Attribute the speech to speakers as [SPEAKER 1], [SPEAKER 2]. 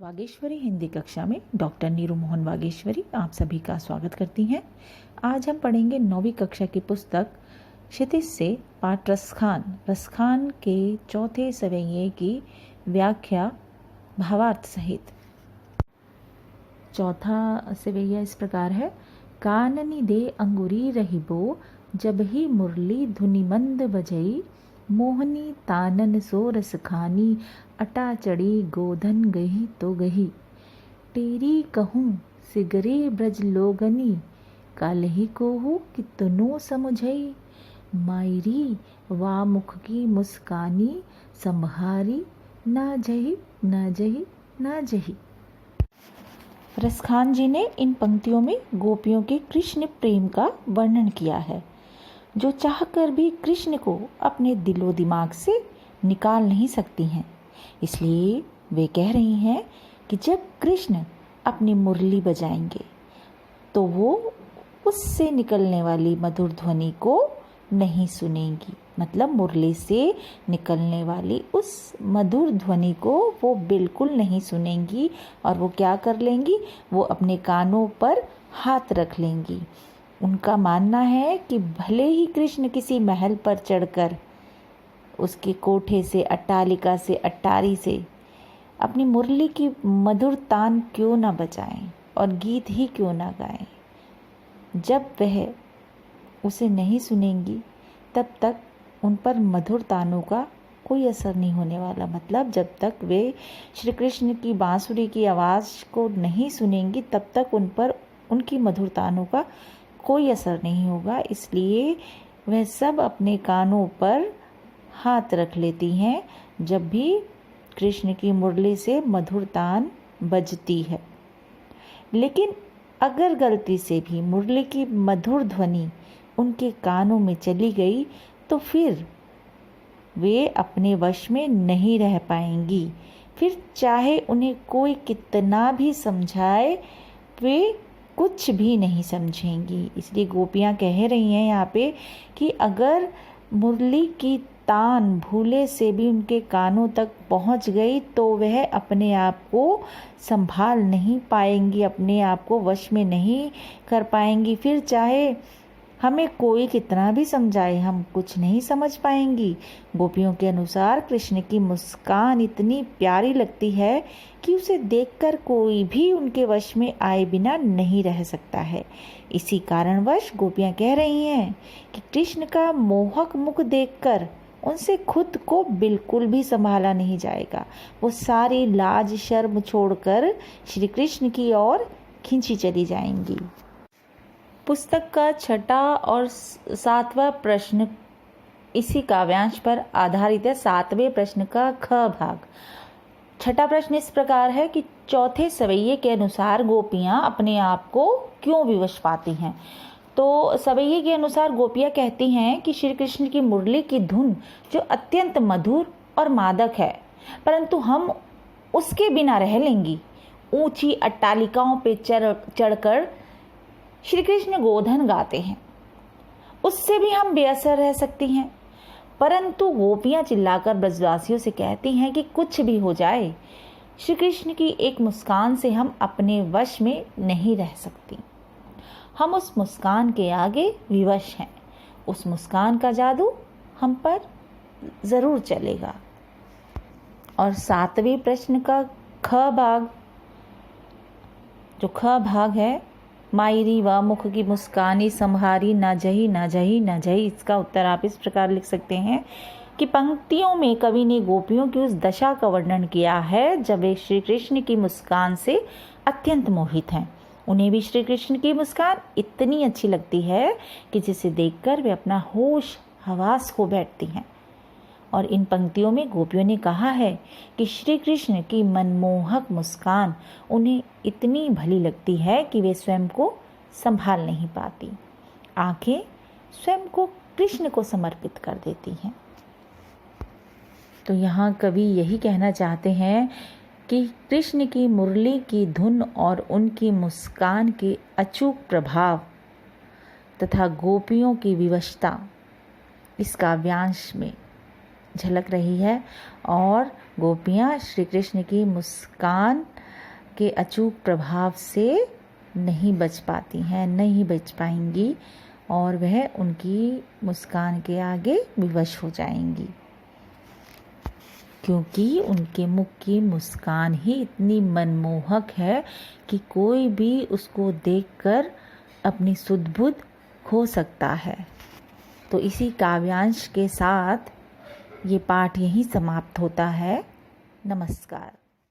[SPEAKER 1] वागेश्वरी हिंदी कक्षा में डॉक्टर नीरू मोहन वागेश्वरी आप सभी का स्वागत करती हैं। आज हम पढ़ेंगे 9वीं कक्षा की पुस्तक क्षितिज से पाठ रसखान के चौथे सवैये की व्याख्या भावार्थ सहित। चौथा सवैया इस प्रकार है। काननी दे अंगुरी रहिबो जब ही मुरली धुनि मंद बजई, मोहनी तानन सो रस खानी अटा चढ़ी गोधन गही तो गही। टेरी कहूँ सिगरे ब्रज लोगनी, कालही कोहू कितनो समुझई। मायरी वा मुख की मुस्कानी, संभारी ना जही ना जही ना जही। रसखान जी ने इन पंक्तियों में गोपियों के कृष्ण प्रेम का वर्णन किया है, जो चाहकर भी कृष्ण को अपने दिलो दिमाग से निकाल नहीं सकती हैं। इसलिए वे कह रही हैं कि जब कृष्ण अपनी मुरली बजाएंगे तो वो उससे निकलने वाली मधुर ध्वनि को नहीं सुनेंगी। मतलब मुरली से निकलने वाली उस मधुर ध्वनि को वो बिल्कुल नहीं सुनेंगी और वो क्या कर लेंगी, वो अपने कानों पर हाथ रख लेंगी। उनका मानना है कि भले ही कृष्ण किसी महल पर चढ़कर उसके कोठे से, अट्टालिका से, अट्टारी से अपनी मुरली की मधुर तान क्यों ना बजाएं और गीत ही क्यों ना गाएं, जब वह उसे नहीं सुनेंगी तब तक उन पर मधुर तानों का कोई असर नहीं होने वाला। मतलब जब तक वे श्री कृष्ण की बांसुरी की आवाज़ को नहीं सुनेंगी तब तक उन पर उनकी मधुर तानों का कोई असर नहीं होगा। इसलिए वह सब अपने कानों पर हाथ रख लेती हैं जब भी कृष्ण की मुरली से मधुर तान बजती है। लेकिन अगर गलती से भी मुरली की मधुर ध्वनि उनके कानों में चली गई तो फिर वे अपने वश में नहीं रह पाएंगी। फिर चाहे उन्हें कोई कितना भी समझाए, वे कुछ भी नहीं समझेंगी। इसलिए गोपियाँ कह रही हैं यहाँ पे कि अगर मुरली की तान भूले से भी उनके कानों तक पहुंच गई तो वह अपने आप को संभाल नहीं पाएंगी, अपने आप को वश में नहीं कर पाएंगी। फिर चाहे हमें कोई कितना भी समझाए, हम कुछ नहीं समझ पाएंगी। गोपियों के अनुसार कृष्ण की मुस्कान इतनी प्यारी लगती है कि उसे देखकर कोई भी उनके वश में आए बिना नहीं रह सकता है। इसी कारणवश गोपियाँ कह रही हैं कि कृष्ण का मोहक मुख देखकर उनसे खुद को बिल्कुल भी संभाला नहीं जाएगा। वो सारी लाज शर्म छोड़कर श्री कृष्ण की ओर खींची चली जाएंगी। पुस्तक का छठा और 7वां प्रश्न इसी काव्यांश पर आधारित है। 7वें प्रश्न का ख भाग। छठा प्रश्न इस प्रकार है कि चौथे सवैये के अनुसार गोपियां अपने आप को क्यों विवश पाती हैं। तो सवैये के अनुसार गोपियां कहती हैं कि श्री कृष्ण की मुरली की धुन जो अत्यंत मधुर और मादक है, परंतु हम उसके बिना रह लेंगी। ऊंची अट्टालिकाओं पे चढ़कर श्री कृष्ण गोधन गाते हैं, उससे भी हम बेअसर रह सकती हैं। परंतु गोपियां चिल्लाकर ब्रजवासियों से कहती हैं कि कुछ भी हो जाए, श्री कृष्ण की एक मुस्कान से हम अपने वश में नहीं रह सकती। हम उस मुस्कान के आगे विवश हैं। उस मुस्कान का जादू हम पर ज़रूर चलेगा। और 7वें प्रश्न का ख भाग, जो ख भाग है, मायरी व मुख की मुस्कानी संहारी ना जही ना जही ना जही, इसका उत्तर आप इस प्रकार लिख सकते हैं कि पंक्तियों में कवि ने गोपियों की उस दशा का वर्णन किया है जब वे श्री कृष्ण की मुस्कान से अत्यंत मोहित हैं। उन्हें भी श्री कृष्ण की मुस्कान इतनी अच्छी लगती है कि जिसे देखकर वे अपना होश हवास खो बैठती हैं। और इन पंक्तियों में गोपियों ने कहा है कि श्री कृष्ण की मनमोहक मुस्कान उन्हें इतनी भली लगती है कि वे स्वयं को संभाल नहीं पाती। आंखें स्वयं को कृष्ण को समर्पित कर देती हैं। तो यहाँ कवि यही कहना चाहते हैं कि कृष्ण की मुरली की धुन और उनकी मुस्कान के अचूक प्रभाव तथा गोपियों की विवशता इस काव्यांश में झलक रही है और गोपियाँ श्री कृष्ण की मुस्कान के अचूक प्रभाव से नहीं बच पाती हैं, नहीं बच पाएंगी और वह उनकी मुस्कान के आगे विवश हो जाएंगी, क्योंकि उनके मुख की मुस्कान ही इतनी मनमोहक है कि कोई भी उसको देखकर अपनी सुध बुध खो सकता है। तो इसी काव्यांश के साथ ये पाठ यहीं समाप्त होता है। नमस्कार।